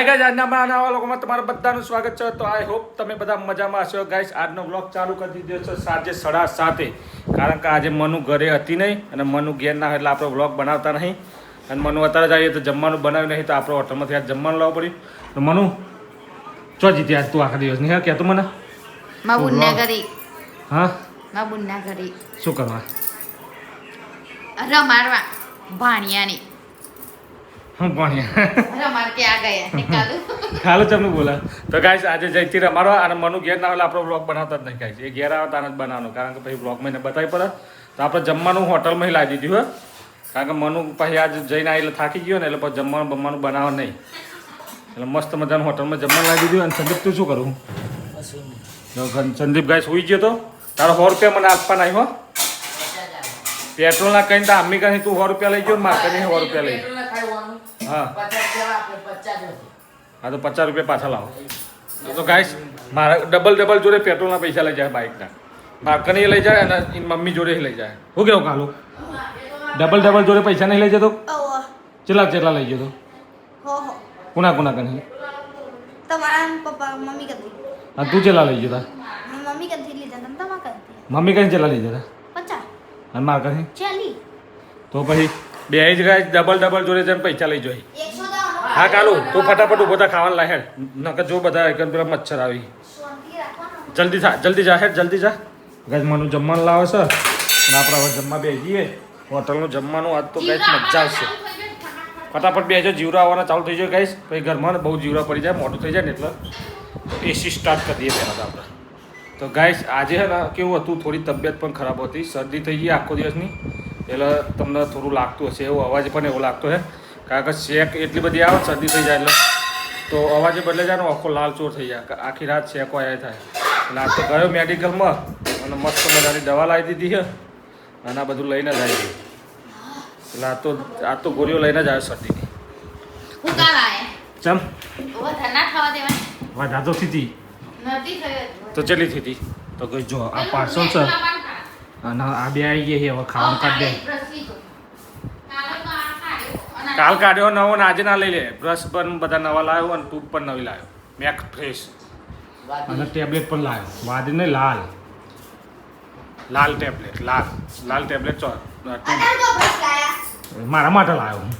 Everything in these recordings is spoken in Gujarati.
ગાઈસ આજના બનાવવા લોકોમાં તમારું બધાનું સ્વાગત છે. તો આઈ હોપ તમે બધા મજામાં હશો. ગાઈસ આજનો વ્લોગ ચાલુ કરી દીધો છે સાંજે 7:30, કારણ કે આજે મનુ ઘરે હતી નહીં અને મનુ ઘેર ના એટલે આપણે વ્લોગ બનાવતા નહીં. અને મનુ અત્યારે જઈએ તો જમવાનું બનાવ્યું નહીં તો આપણે હોટલમાંથી આજ જમવાનું લાવવું પડ્યું. તો મનુ ચો જીતી આજ તું આખા દિવસની હા કહેતું મને માં બુન્ના કરી હા માં બુન્ના કરી શું કરવા રમાડવા ભાણિયાની હું પણ રમાડ કે આ ગયા નિકાલુ ખાલી તમને બોલા. તો ગાઈસ આજે જઈથી રમાડવા અને મનુ ઘેર ના એટલે આપણે વ્લોગ બનાવતા જ નહીં. ગાઈસ એ ઘેર આવે તાને જ બનાવવાનું, કારણ કે પછી વ્લોગમાં એને બતાવી પડે. તો આપણે જમવાનું હોટલમાં લાવી દીધું હોય, કારણ કે મનુ પછી આજ જઈને આવી એટલે થાકી ગયો ને એટલે પછી જમવાનું બનાવવા નહીં. એટલે મસ્ત મજાનું હોટલમાં જમવાનું લાવી દીધું. અને સંદીપ તું શું કરું સંદીપ ગાઈસ સુઈ ગયો તો તારો 100 રૂપિયા મને આપવાના આવી હો પેટ્રોલના કહીને તો આમ્મી કહી તું 100 રૂપિયા લઈ ગયો ને મારે કહીને 100 રૂપિયા લઈ હા હા તો 50 રૂપિયા પાછા લાવો. તો ગાઈસ મારા ડબલ જોડે પેટ્રોલના પૈસા લઈ જાય બાઇકના. માર્કની લઈ જાય અને એની મમ્મી જોડે લઈ જાય. શું કેવું કાલું ડબલ જોડે પૈસા નહીં લઈ જતો? ચેટલા લઈ જતો? કોના કની? તમારા પપ્પા મમ્મી કદી હા તું ચેલા લઈ જતા? મમ્મી કદી લીધા તમ તમા કદી મમ્મી કઈ ચેલા લઈ જતા? 50 અને માર કઈ ચાલી તો પછી બે જ ગાઈસ ડબલ જોડે જઈને પૈસા લઈ જાય. 100 હા કાલુ તું ફટાફટ ઉભો થા ખાવાનું લાય હેડ નકર જો બધા એકન પેલા મચ્છર આવી. જલ્દી જા હેડ જલ્દી જા. ગાઈસ મનુ જમવાનું લાવે છે અને આપણે હવે જમવા બેસી જઈએ. હોટલનું જમવાનું આજ તો ગાઈસ મજા આવશે. ફટાફટ બેસજો, જીવરા આવવાના ચાલુ થઈ જાય ગાઈસ. પછી ઘરમાં બહુ જીવરા પડી જાય, મોટું થઈ જાય ને એટલે એસી સ્ટાર્ટ કરી દઈએ પહેલાં તો આપણે. તો ગાઈસ આજે છે ને કેવું હતું, થોડી તબિયત પણ ખરાબ હતી, શરદી થઈ ગઈ આખો દિવસની. એટલે તમને થોડું લાગતું હશે, એવો અવાજ પણ એવો લાગતો છે, કારણ કે શેક એટલી બધી આવે શરદી થઈ જાય એટલે તો અવાજે બદલે જાય ને આખો લાલચોર થઈ જાય, આખી રાત શેકો આવ્યા થાય. એટલે આ તો ગયો મેડિકલમાં અને મસ્ત મજાની દવા લાવી દીધી છે અને આ બધું લઈને જ આવી ગયું. એટલે આ તો ગોળીઓ લઈને જ આવ્યો શરદીની. ચમ વાત તો થતી તો ચલી થતી તો ગઈ જો આ પાર્સલ છે અને આ બે આવી ગઈ હવે ખાવાનું કાઢી દે. કાલ કાઢ્યો નવો ને આજે ના લઈ લે. બ્રશ પણ બધા નવા લાવ્યો અને ટ્યુબ પણ નવી લાવ્યો, મેક ફ્રેશ અને ટેબ્લેટ પણ લાવ્યો. વાદી ને લાલ ટેબ્લેટ ચો મારા માટે લાવ્યો હું.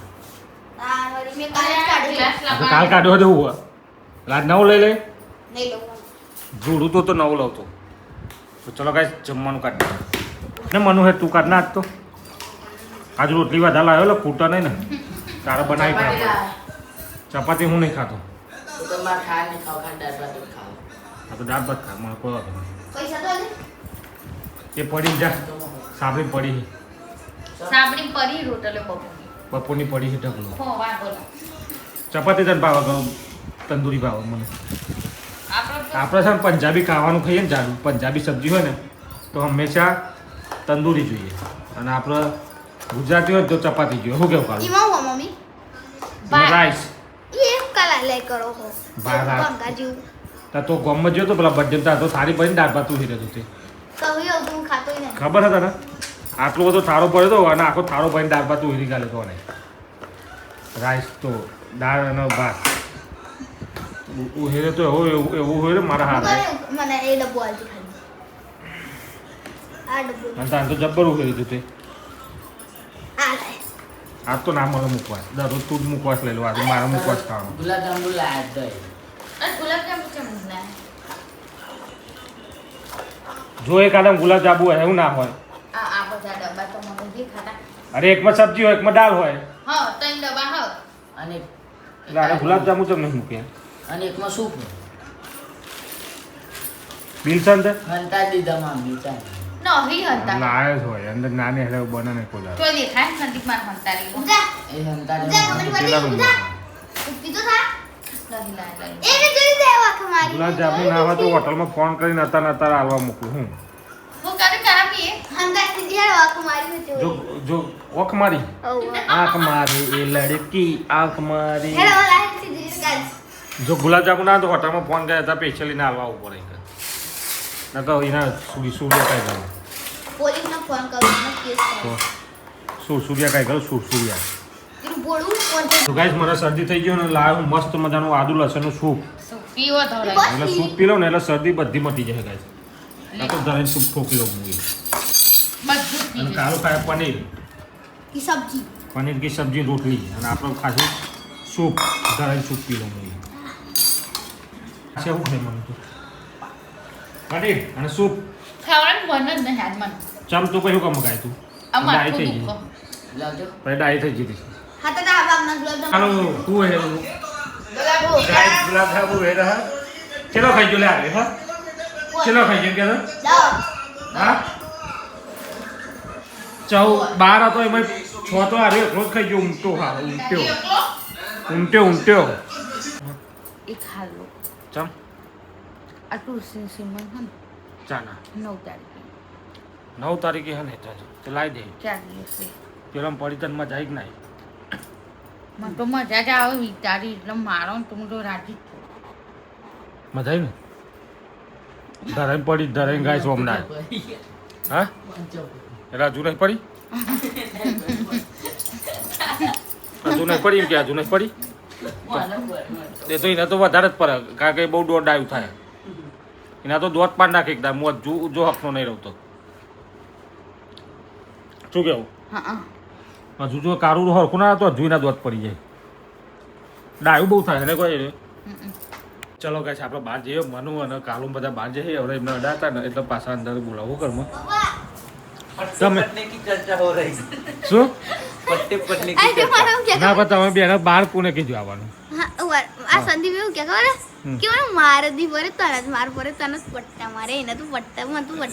કાલ કાઢ્યો હતો હું રાત નવો લઈ લે. જોડું તો નવું લાવતો. તો ચલો ગાઈસ જમવાનું કાઢ ને મનુ હે તું કાઢ નાખ. તો આજ રોટલી વધારે લાવ્યો એટલે ફૂટા નહીં ને તારે બનાવી પડે. ચપાતી હું નહીં ખાતો. હા તો દાળ ભાત ખા, મને કોઈ વાંધો નહીં. એ પડી જા સાબરી પડી બપોરની પડી છે ઢગલો. ચપાતી તને ભાવે તંદુરી ભાવે મને. આપણે છે ને પંજાબી ખાવાનું ખાઈએ ને જાડું પંજાબી સબ્જી હોય ને તો હંમેશા તંદુરી જોઈએ અને આપણે ગુજરાતી હોય તો ચપાતી જોઈએ. શું કેવું કાઢું રાઈસ તો ગમમાં જોયો તો પેલા બર્થડે તો સારી પડી દાળ ભાત ઉઠી રહ્યો તે ખબર હતા ને આટલો બધો થાળો પડ્યો હતો અને આખો થાળો ભરીને દાળ ભાત ઉઠી ગાલે તો રાઈસ તો દાળ અને ભાત ઉહેરે તો એવું હોય ને મારા હાથ અને તો જબ્બર ઉહેરી હતું તે. આ તો ના મળે મુકવાસ, દરરોજ તું જ મુકવાસ લઈ લો. આજે મારે મુકવાસ ખાવાનો. જો એક આદમ ગુલાબ જાંબુ હોય એવું ના હોય. અરે એકમાં સબ્જી હોય એકમાં દાળ હોય. એટલે ગુલાબ જાંબુ તો નહીં મૂકે અને એકમાં સૂપ બિલસન છે હંતા દીધા મામી તા લાય જ હોય અંદર નાની હેલે બને ને કોલા એ હંતા ગુલાબ જાંબુ ના હોય તો હોટલમાં ફોન કરીને નતા આવવા મૂકું હું. જો ઓખ મારી આંખ મારી એ લડકી આંખ મારી. જો ગુલાબ જાંબુ ના તો હોટલમાં ફોન કર્યા હતા સ્પેશિયલી ના આવવા ઉપર ના તો એના સૂર્યા કાંઈ ગયો પોલીસને ફોન કરો કેસ કરો સૂર્યા કાંઈ ગયો સૂર્યા બોલું તો ગાઈસ મને શરદી થઈ ગયો ને લાવ હું મસ્ત મજાનું આદુ લસણનું સૂપ પીવો થોડો એટલે સૂપ પી લઉં ને એટલે શરદી બધી મટી જાય ગાઈસ આ તો દરેક સૂપ ઠોકી લઉં હું બધું પી અને કાળું ખાય પનીર की सब्जी પનીર કી સબ્જી રોટલી અને આપણું ખાશું સૂપ દરેક સૂપ પી લઉં હું શું ખાય મને તો પનીર અને સૂપ ખાવાનું મન જ નહીં આજ મને ચમ તું કયું કામ મગાય તું અમાર ડાય થઈ ગઈ લાવજો પછી ડાય થઈ ગઈ हाँ तो आप अपना गुलाब હાલો તું હે ગાઈસ ગુલાબ જાંબુ હે રહા ચલો ખાઈ જો લે આવે હા ચલો ખાઈ જો કે जाओ હા 12 હતો એમાં 6 તો આ રોજ ખાઈ ગયો ઊંટો હા ઊંટ્યો એ ખા લો ચમ આટલું સિમન હે ને ચાના 9 તારીખે 9 તારીખે હે ને તો લાઈ દે 4 દિવસે પેલા પડી તન માં જાય કે નહીં મને તો મજા જ આવે વિચારી એટલે મારો ને તું તો રાજી જ છું. મજા આવી ને ધરાઈ પડી ધરાઈ ગાય સોમનાથ હા રાજુ નહીં પડી હજુ નહીં પડી એમ કે હજુ નહીં પડી એ તો એના તો વધારે જ પડે કારણ કે બહુ દોડ ડાયું થાય એના તો દોત પાડ નાખે એકદમ મોત જો હકનો નહીં રહેતો શું કેવું હા હજુ જો કારું હરખું ના તો હજુ એના દોત પડી જાય ડાયું બહુ થાય એને કોઈ ચલો કહે છે આપણે બહાર જઈએ મનુ અને કાલું બધા બહાર જઈએ હવે એમને અડાતા ને એટલે પાછા અંદર બોલાવો ઘરમાં તમે ચર્ચા હો રહી શું પટ્टे पटने ऐसे मालूम क्या ના પણ તમે બેને બહાર કોને કીધું આવવાનું हाँ आ संदीप એવું क्या કરે કે મને માર દી પરે તરત માર પરે તરત પટ્ટા મારે એને તો પટ્ટા માં તું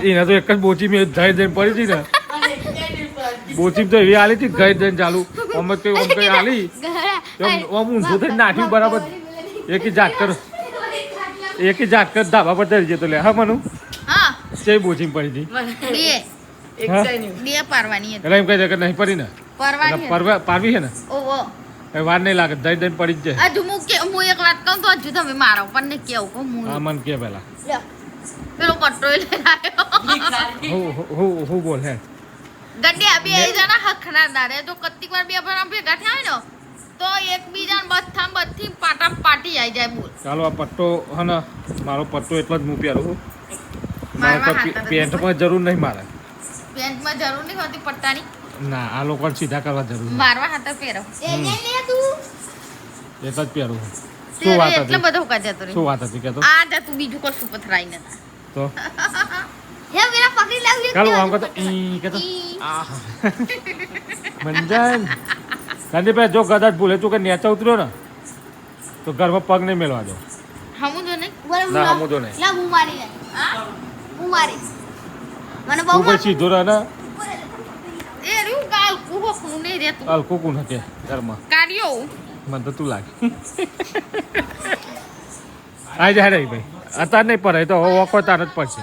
એને તો એક જ બોચી મેં જઈ જઈને પડી હતી ને બોચી તો એવી આલી હતી ગઈ જઈને ચાલુ ઓમ કઈ આલી ઓમ ઊંધું થઈને નાખ્યું બરાબર એકી ઝાટકર ધાબા પર ચડી જતો લે હા મનુ હા તે બોચી પડી હતી બે હા? બે પારવાની હતી એટલે એમ કહી દે કે નહીં પડી ને પારવાની એટલે પારવી છે ને ઓહો કઈ વાર નહીં લાગે જઈ જઈને પડી જ જાય હજુ હું એક વાત કહું તો હજુ તમે મારો પણ ને કેવું કહું હા હું મન કે પેલા પેલો પટ્ટો લઈને આવ્યો હું બોલ હે ગड्ढे બે જણા હખના દારે તો કત્તિક વાર બે ભણા ભેગા થાય ને તો એકબીજાને બથી પાટા પાટી આવી જાય બોલ ચાલો આ પટ્ટો હા ને મારો પટ્ટો એટલો જ હું પહેરું મારવા મારે હાથ પેન્ટમાં જરૂર નહીં મારે પેન્ટમાં જરૂર નહીં હોતી પટ્ટાની ના આ લોકો સીધા કરવા જરૂર નહીં. મારવા હાથ પહેરો એ લે તું એક જ પહેરું શું વાત એટલે હતી બધો કા જતો શું રહી વાત હતી કે તો આ જતું બીજું કશું પથરાઈ નતા તો હે મેરા પકડી લાવ્યો ચાલો આમ કહેતો ઈ કહેતો આહા મંજન સંદીપભાઈ જો કદાચ ભૂલે તું કે નેચા ઉતર્યો ને તો ઘરમાં પગ નહીં મેળવા દો હમું જો નહીં ના, હમું તો નહીં. લા હું મારી નહીં હું મારી મને બહુ તું પછી સીધો રહે ને એ રહ્યું ગાલ કુહો કું નહીં રહેતું હલકું કું નથી ઘરમાં કાઢ્યો મને તો તું લાગે આ જાય રે ભાઈ અત્યારે નહીં પડે એ તો હવે વખો તાર જ પડશે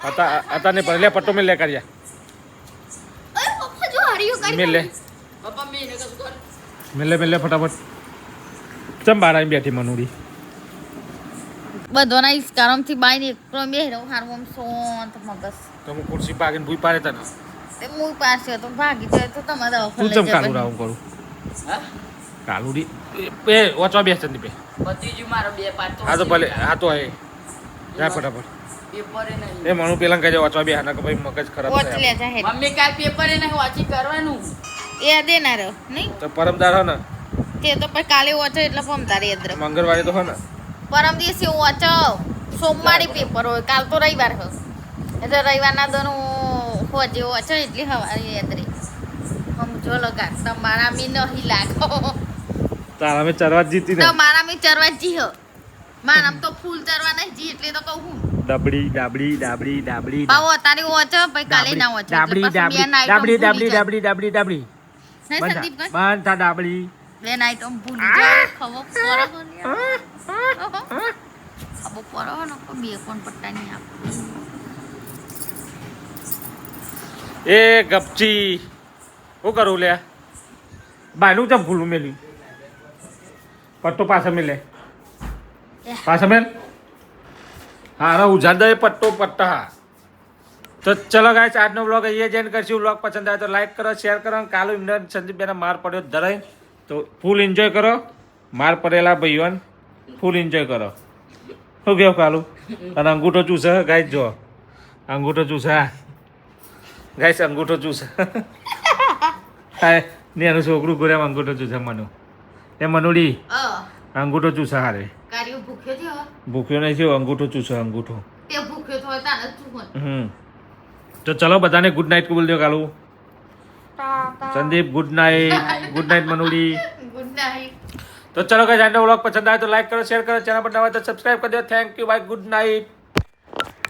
અત્યારે નહીં પડે લે પટ્ટો મેં લે કર્યા અરે પપ્પા જો હરિયો કરી મેં લે પપ્પા મેં એને કશું કર મેં લે ફટાફટ ચમ બાર આવીને બેઠી મનુડી બધોના ઇસ્કારમથી બાઈને એકલો બેહરો હારું આમ શાંત મગજ તો હું ખુરશી પાકીને ભૂઈ પાડે તને તે મુઈ પાસે તો ભાગી જાય તો તમારે તું ચમ કાલું રાવું કરું હા કાલુડી એ ઓચવા બેસ ચંદી પે ભત્રીજી મારો બે પાટ હા તો ભલે હા તો હે જા ફટાફટ પેપરે નહીં એ મનુ પેલા કહે ઓચવા બે હાના કે ભાઈ મગજ ખરાબ વોચ લે થાય જા હેડ મમ્મી કાલ પેપરે નહીં વાંચી કરવાનું એ દેનાર નહીં તો પરમદાર હો ને તે તો પછી કાલે વોચો એટલે પમતારે યદ્ર મંગળવારે તો હો ને પરમ દિવસે વોચો સોમવારે પેપર હોય કાલ તો રવિવાર હોય એટલે રવિવારના દોનું હોજે વોચો એટલે હવારે યદ્રે હમ જો લગા તમારા મી નહીં લાગો તારા મેં ચરવા જીતી ને તમારા મી ચરવા જી હો મારામ તો ફૂલ ચરવા નહીં જી એટલે તો કહું હું ડાબડી ડાબડી ડાબડી ડાબડી પાવો અતારી વોચો પછી કાલે ના વોચો ડાબડી ડાબડી ડાબડી ડાબડી ડાબડી ડાબડી ડાબડી નહીં સંદીપ કઈ બંધ થા ડાબડી બે નાઈટ આમ ભૂલી જાય ખબર પડો ખબર પડો ને બે કોણ પટ્ટા નહીં આપ એ ગપચી શું કરું લે બાયનું ચમ ખુલ્લું મેલ્યું પટ્ટો પાછા મેલે પાછા મેલ હા હવે ઉજાડ દે પટ્ટો પટ્ટા હા તો ચલો ગાઈસ આજનો વ્લોગ અહીંયા જ એન્ડ કરશું વ્લોગ પસંદ આવે તો લાઈક કરો શેર કરો કાલો એમને સંદીપ બેના માર પડ્યો ધરાઈ તો ફૂલ એન્જોય કરો માર પડેલા ભાઈઓને ફૂલ એન્જોય કરો શું કેવું કાલું અને અંગૂઠો ચૂસે ગાય જો અંગૂઠો ચૂસા ગાય અંગૂઠો ચૂસે ને એનું છોકરું ઘોડ્યા અંગૂઠો ચૂસે મનુ એ મનુડી અંગૂઠો ચૂસા હારે કાર્યો ભૂખ્યો થયો ભૂખ્યો નહીં થયો અંગૂઠો ચૂસે અંગૂઠો તે ભૂખ્યો થયો તાને ચૂહન તો ચલો બધાને ગુડ નાઇટ બોલ દો Kalu Sandeep good night Manudi good night તો ચલો ગાઈસ આજનો વ્લોગ પસંદ આવે તો લાઈક કરો શેર કરો ચેનલ પર નવા હોય તો સબસ્ક્રાઇબ કરી દો thank you bye good night